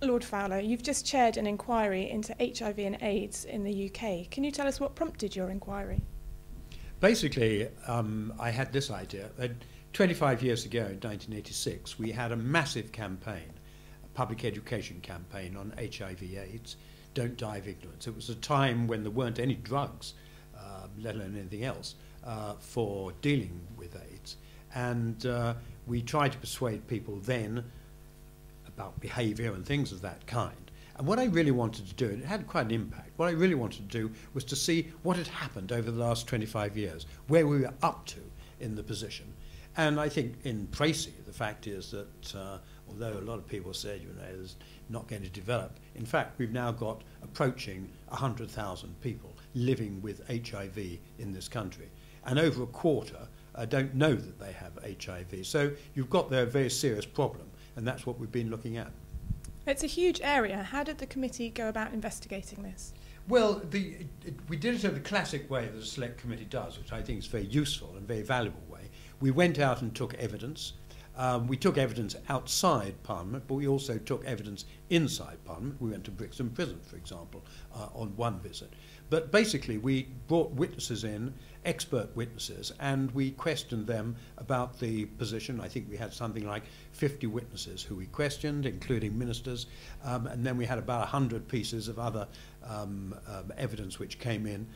Lord Fowler, you've just chaired an inquiry into HIV and AIDS in the UK. Can you tell us what prompted your inquiry? Basically, I had this idea. 25 years ago, in 1986, we had a massive campaign, a public education campaign on HIV/AIDS, Don't Die of Ignorance. It was a time when there weren't any drugs, let alone anything else, for dealing with AIDS. And we tried to persuade people then about behaviour and things of that kind. And what I really wanted to do, and it had quite an impact, what I really wanted to do was to see what had happened over the last 25 years, where we were up to in the position. And I think in Tracy, the fact is that although a lot of people said, you know, it's not going to develop, in fact, we've now got approaching 100,000 people living with HIV in this country. And over a quarter don't know that they have HIV. So you've got there a very serious problem, and that's what we've been looking at. It's a huge area. How did the committee go about investigating this? Well, we did it in the classic way that a select committee does, which I think is very useful and very valuable way. We went out and took evidence. We took evidence outside Parliament, but we also took evidence inside Parliament. We went to Brixton Prison, for example, on one visit. But basically, we brought witnesses in, expert witnesses, and we questioned them about the position. I think we had something like 50 witnesses who we questioned, including ministers, and then we had about 100 pieces of other evidence which came in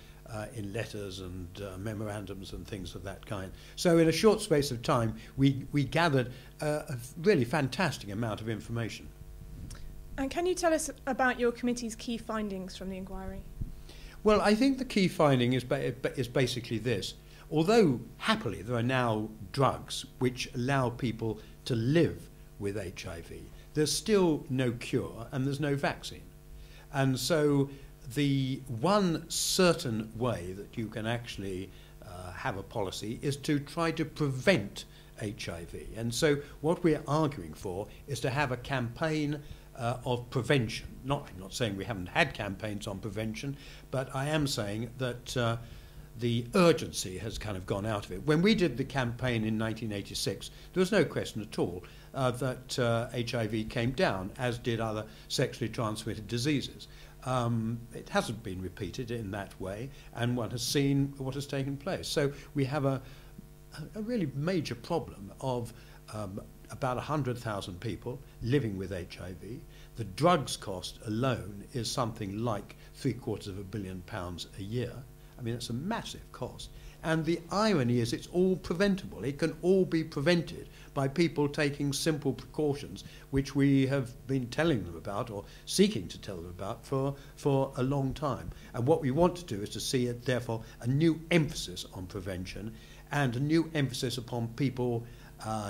letters and memorandums and things of that kind. So in a short space of time, we gathered a really fantastic amount of information. And can you tell us about your committee's key findings from the inquiry? Well, I think the key finding is basically this. Although, happily, there are now drugs which allow people to live with HIV, there's still no cure and there's no vaccine. And so the one certain way that you can actually have a policy is to try to prevent HIV. And so what we're arguing for is to have a campaign of prevention. I'm not saying we haven't had campaigns on prevention, but I am saying that the urgency has kind of gone out of it. When we did the campaign in 1986, there was no question at all that HIV came down, as did other sexually transmitted diseases. It hasn't been repeated in that way, and one has seen what has taken place. So we have a really major problem of about 100,000 people living with HIV. The drugs cost alone is something like £750 million a year. I mean, it's a massive cost. And the irony is it's all preventable. It can all be prevented by people taking simple precautions, which we have been telling them about or seeking to tell them about for a long time. And what we want to do is to see, therefore, a new emphasis on prevention and a new emphasis upon people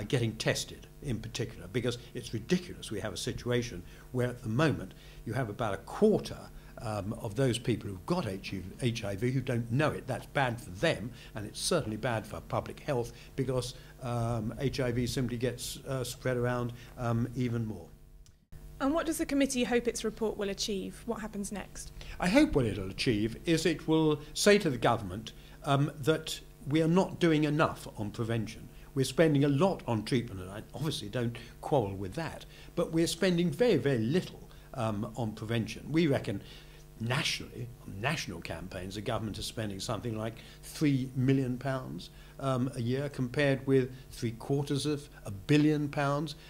getting tested in particular, because it's ridiculous. We have a situation where at the moment you have about a quarter of those people who've got HIV who don't know it. That's bad for them, and it's certainly bad for public health, because HIV simply gets spread around even more. And what does the committee hope its report will achieve? What happens next? I hope what it'll achieve is it will say to the government that we are not doing enough on prevention. We're spending a lot on treatment, and I obviously don't quarrel with that, but we're spending very, very little on prevention. We reckon nationally, on national campaigns, the government is spending something like £3 million a year, compared with £750 million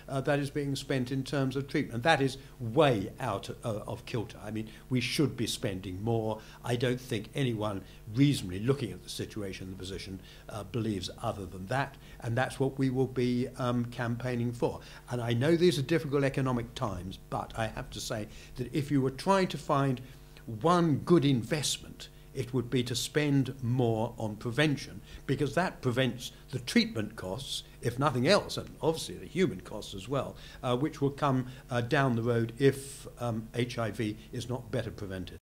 that is being spent in terms of treatment. That is way out of kilter. I mean, we should be spending more. I don't think anyone reasonably looking at the situation and the position believes other than that, and that's what we will be campaigning for. And I know these are difficult economic times, but I have to say that if you were trying to find one good investment, it would be to spend more on prevention, because that prevents the treatment costs, if nothing else, and obviously the human costs as well, which will come down the road if HIV is not better prevented.